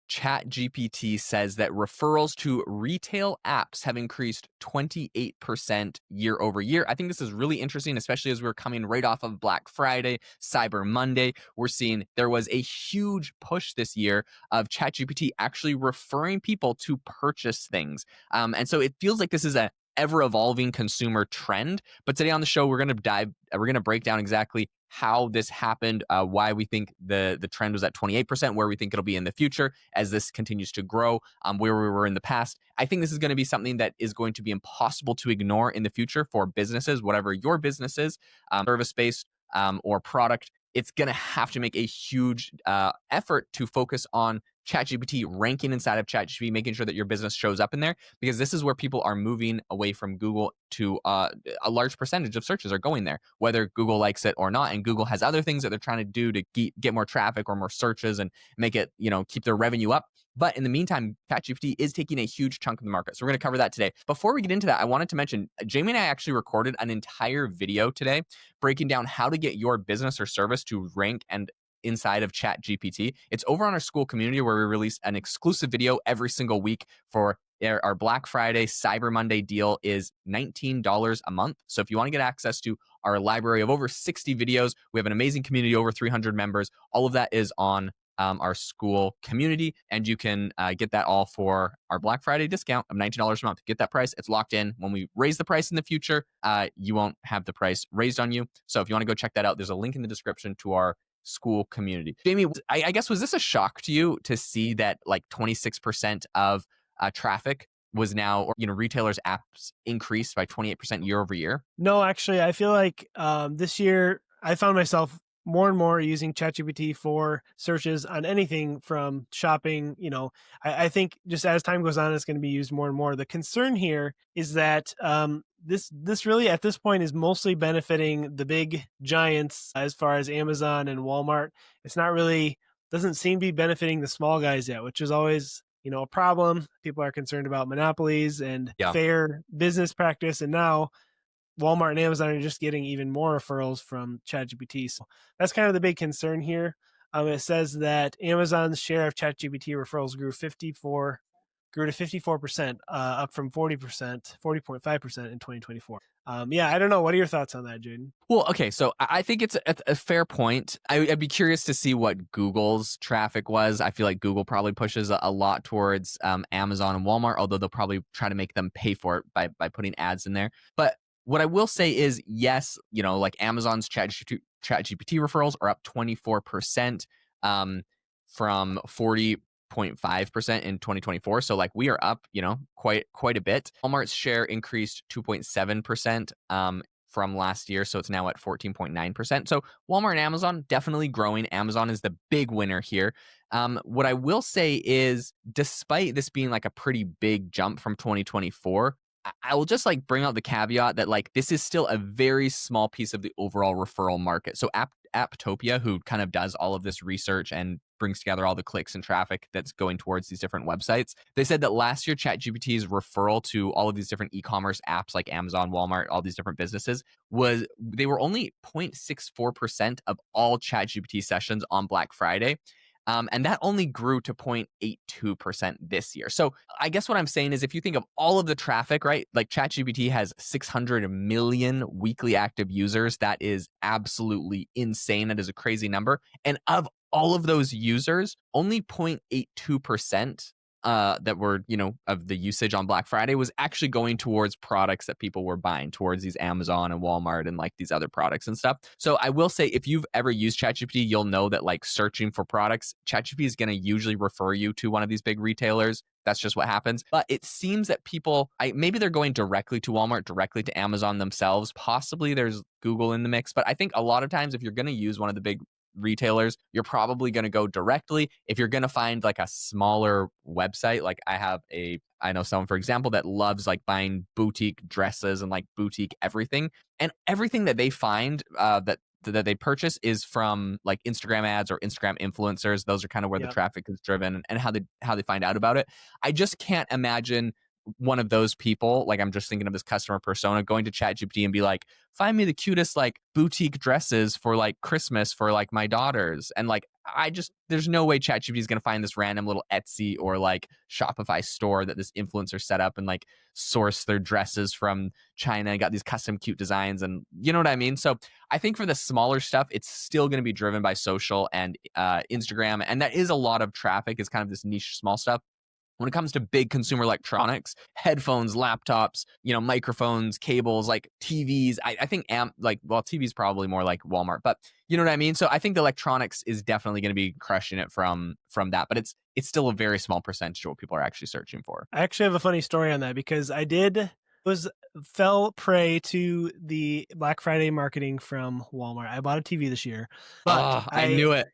ChatGPT says that referrals to retail apps have increased 28% year over year. I think this is really interesting, especially as we're coming right off of Black Friday, Cyber Monday. We're seeing there was a huge push this year of ChatGPT actually referring people to purchase things. And so it feels like this is a ever-evolving consumer trend. But today on the show, we're going to break down exactly how this happened, why we think the trend was at 28%, where we think it'll be in the future as this continues to grow, where we were in the past. I think this is going to be something that is going to be impossible to ignore in the future for businesses, whatever your business is, service-based or product. It's going to have to make a huge effort to focus on ChatGPT, ranking inside of ChatGPT, making sure that your business shows up in there, because this is where people are moving away from Google to a large percentage of searches are going there, whether Google likes it or not. And Google has other things that they're trying to do to get more traffic or more searches and make it, keep their revenue up. But in the meantime, ChatGPT is taking a huge chunk of the market. So we're going to cover that today. Before we get into that, I wanted to mention, Jamie and I actually recorded an entire video today breaking down how to get your business or service to rank and inside of ChatGPT. It's over on our school community where we release an exclusive video every single week for our Black Friday, Cyber Monday deal is $19 a month. So if you want to get access to our library of over 60 videos, we have an amazing community, over 300 members. All of that is on our school community, and you can get that all for our Black Friday discount of $19 a month. Get that price. It's locked in. When we raise the price in the future, you won't have the price raised on you. So if you want to go check that out, there's a link in the description to our school community. Jamie, I guess, was this a shock to you to see that like 26% of traffic was now, or retailers' apps increased by 28% year over year? No, actually, I feel like this year I found myself more and more using ChatGPT for searches on anything from shopping. I think just as time goes on, it's going to be used more and more. The concern here is that this really at this point is mostly benefiting the big giants as far as Amazon and Walmart. It's not really, doesn't seem to be benefiting the small guys yet, which is always a problem. People are concerned about monopolies and fair business practice, and now Walmart and Amazon are just getting even more referrals from ChatGPT. So that's kind of the big concern here. It says that Amazon's share of ChatGPT referrals grew to 54%, up from 40.5% in 2024. I don't know. What are your thoughts on that, Jaden? Well, okay, so I think it's a fair point. I'd be curious to see what Google's traffic was. I feel like Google probably pushes a lot towards Amazon and Walmart, although they'll probably try to make them pay for it by putting ads in there. But what I will say is, yes, like Amazon's ChatGPT referrals are up 24% from 40.5% in 2024. So like we are up, quite a bit. Walmart's share increased 2.7% from last year, so it's now at 14.9%. So Walmart and Amazon definitely growing. Amazon is the big winner here. What I will say is, despite this being like a pretty big jump from 2024, I will just bring out the caveat that this is still a very small piece of the overall referral market. So Apptopia, who kind of does all of this research and brings together all the clicks and traffic that's going towards these different websites, they said that last year ChatGPT's referral to all of these different e-commerce apps like Amazon, Walmart, all these different businesses they were only 0.64% of all ChatGPT sessions on Black Friday. And that only grew to 0.82% this year. So I guess what I'm saying is, if you think of all of the traffic, right, like ChatGPT has 600 million weekly active users. That is absolutely insane. That is a crazy number. And of all of those users, only 0.82% that were, of the usage on Black Friday was actually going towards products that people were buying, towards these Amazon and Walmart and these other products and stuff. So I will say, if you've ever used ChatGPT, you'll know that searching for products, ChatGPT is going to usually refer you to one of these big retailers. That's just what happens. But it seems that people, maybe they're going directly to Walmart, directly to Amazon themselves. Possibly there's Google in the mix. But I think a lot of times, if you're going to use one of the big retailers, you're probably going to go directly. If you're going to find a smaller website, I know someone, for example, that loves buying boutique dresses and boutique everything, and everything that they find that they purchase is from Instagram ads or Instagram influencers. Those are kind of where the traffic is driven, and how they find out about it. I just can't imagine one of those people, like I'm just thinking of this customer persona, going to ChatGPT and be like, find me the cutest like boutique dresses for like Christmas for like my daughters. And like, there's no way ChatGPT is going to find this random little Etsy or like Shopify store that this influencer set up and like source their dresses from China and got these custom cute designs. And you know what I mean? So I think for the smaller stuff, it's still going to be driven by social and Instagram. And that is a lot of traffic, is kind of this niche small stuff. When it comes to big consumer electronics, headphones, laptops, microphones, cables, like TVs, I think TV's probably more like Walmart, but you know what I mean? So I think the electronics is definitely going to be crushing it from that, but it's still a very small percentage of what people are actually searching for. I actually have a funny story on that because fell prey to the Black Friday marketing from Walmart. I bought a TV this year, but Oh, I knew it.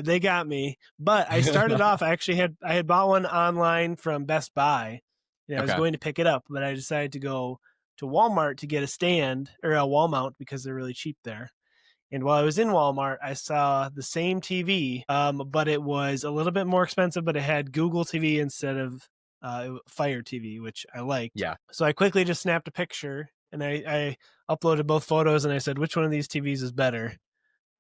they got me. But I started off. I had bought one online from Best Buy, and I was Okay. going to pick it up, but I decided to go to Walmart to get a stand or a wall mount because they're really cheap there. And while I was in Walmart, I saw the same TV, but it was a little bit more expensive, but it had Google TV instead of Fire TV, which I liked. Yeah. So I quickly just snapped a picture and I uploaded both photos and I said, which one of these TVs is better?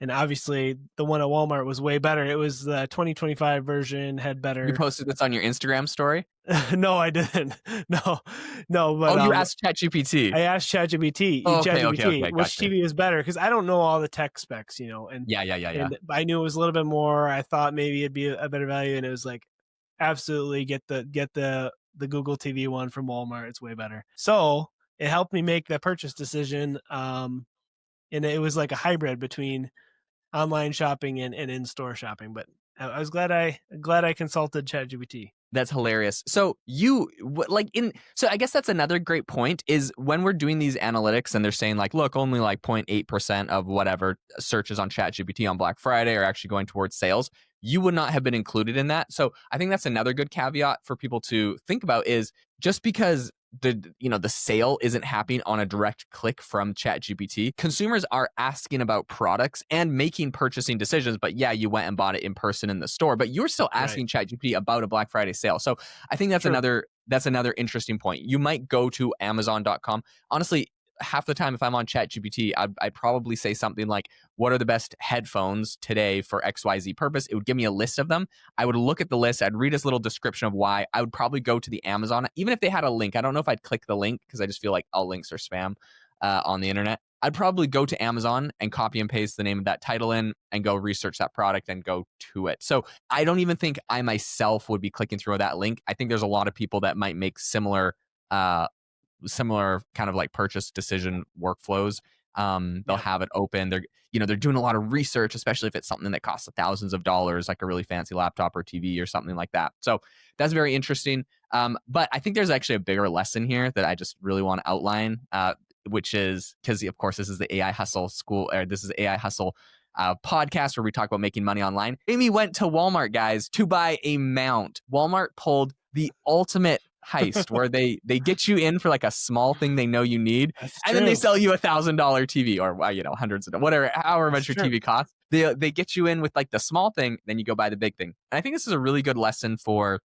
And obviously the one at Walmart was way better. It was the 2025 version, had better. You posted this on your Instagram story? No, I didn't. No, but you asked ChatGPT. I asked ChatGPT, Okay, which gotcha. TV is better, because I don't know all the tech specs, and Yeah. and I knew it was a little bit more. I thought maybe it'd be a better value, and it was like, absolutely get the Google TV one from Walmart. It's way better. So it helped me make the purchase decision. And it was like a hybrid between online shopping and in-store shopping. But I was glad I consulted ChatGPT. That's hilarious. So so I guess that's another great point, is when we're doing these analytics and they're saying like, look, only like 0.8% of whatever searches on ChatGPT on Black Friday are actually going towards sales. You would not have been included in that. So I think that's another good caveat for people to think about, is just because the sale isn't happening on a direct click from ChatGPT, consumers are asking about products and making purchasing decisions. But yeah, you went and bought it in person in the store, but you're still asking ChatGPT about a Black Friday sale. So I think that's another interesting point. You might go to Amazon.com. Honestly, half the time if I'm on ChatGPT, I'd probably say something like, what are the best headphones today for XYZ purpose? It would give me a list of them. I would look at the list. I'd read this little description of why. I would probably go to the Amazon, even if they had a link. I don't know if I'd click the link because I just feel like all links are spam on the internet. I'd probably go to Amazon and copy and paste the name of that title in and go research that product and go to it. So I don't even think I myself would be clicking through that link. I think there's a lot of people that might make similar kind of like purchase decision workflows. They'll have it open. They're doing a lot of research, especially if it's something that costs thousands of dollars, like a really fancy laptop or TV or something like that. So that's very interesting. But I think there's actually a bigger lesson here that I just really want to outline, which is, because of course this is the AI Hustle School, or this is AI Hustle podcast where we talk about making money online. Amy went to Walmart, guys, to buy a mount. Walmart pulled the ultimate heist where they get you in for like a small thing they know you need. That's and true. Then they sell you $1,000 TV, or hundreds of whatever, however much your TV costs. They get you in with like the small thing, then you go buy the big thing. And I think this is a really good lesson for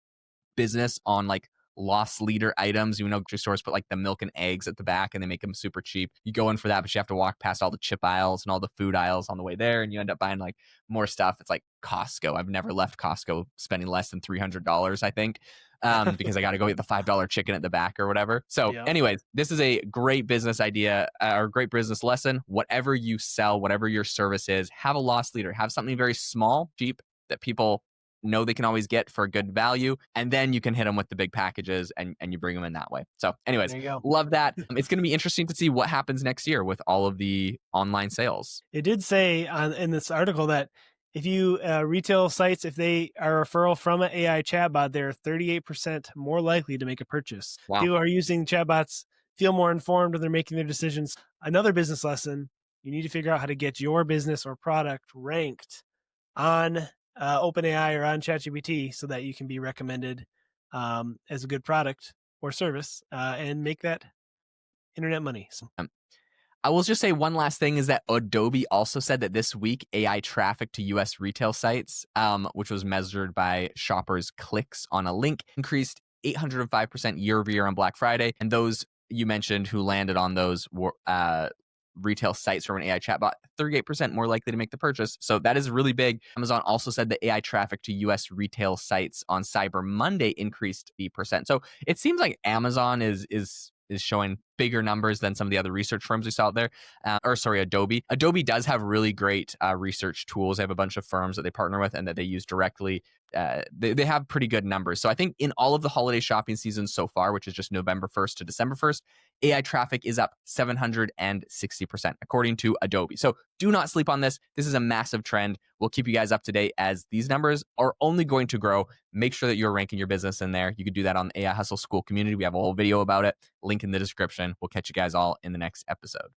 business on like loss leader items. Grocery stores put like the milk and eggs at the back and they make them super cheap. You go in for that, but you have to walk past all the chip aisles and all the food aisles on the way there, and you end up buying like more stuff. It's like Costco. I've never left Costco spending less than $300, I think. Because I got to go get the $5 chicken at the back or whatever. So anyways, this is a great business idea or great business lesson. Whatever you sell, whatever your service is, have a loss leader, have something very small, cheap, that people know they can always get for a good value. And then you can hit them with the big packages and you bring them in that way. So anyways, love that. It's going to be interesting to see what happens next year with all of the online sales. It did say in this article that if you retail sites, if they are a referral from an AI chatbot, they're 38% more likely to make a purchase. Wow. People are using chatbots, feel more informed when they're making their decisions. Another business lesson, you need to figure out how to get your business or product ranked on OpenAI or on ChatGPT so that you can be recommended as a good product or service and make that internet money. I will just say one last thing is that Adobe also said that this week AI traffic to US retail sites, which was measured by shoppers' clicks on a link, increased 805% year over year on Black Friday. And those you mentioned who landed on those retail sites from an AI chatbot, 38% more likely to make the purchase. So that is really big. Amazon also said that AI traffic to US retail sites on Cyber Monday increased 8%. So it seems like Amazon is showing bigger numbers than some of the other research firms we saw out there. Adobe. Adobe does have really great research tools. They have a bunch of firms that they partner with and that they use directly. They have pretty good numbers. So I think in all of the holiday shopping seasons so far, which is just November 1st to December 1st, AI traffic is up 760%, according to Adobe. So do not sleep on this. This is a massive trend. We'll keep you guys up to date as these numbers are only going to grow. Make sure that you're ranking your business in there. You could do that on the AI Hustle School community. We have a whole video about it. Link in the description. We'll catch you guys all in the next episode.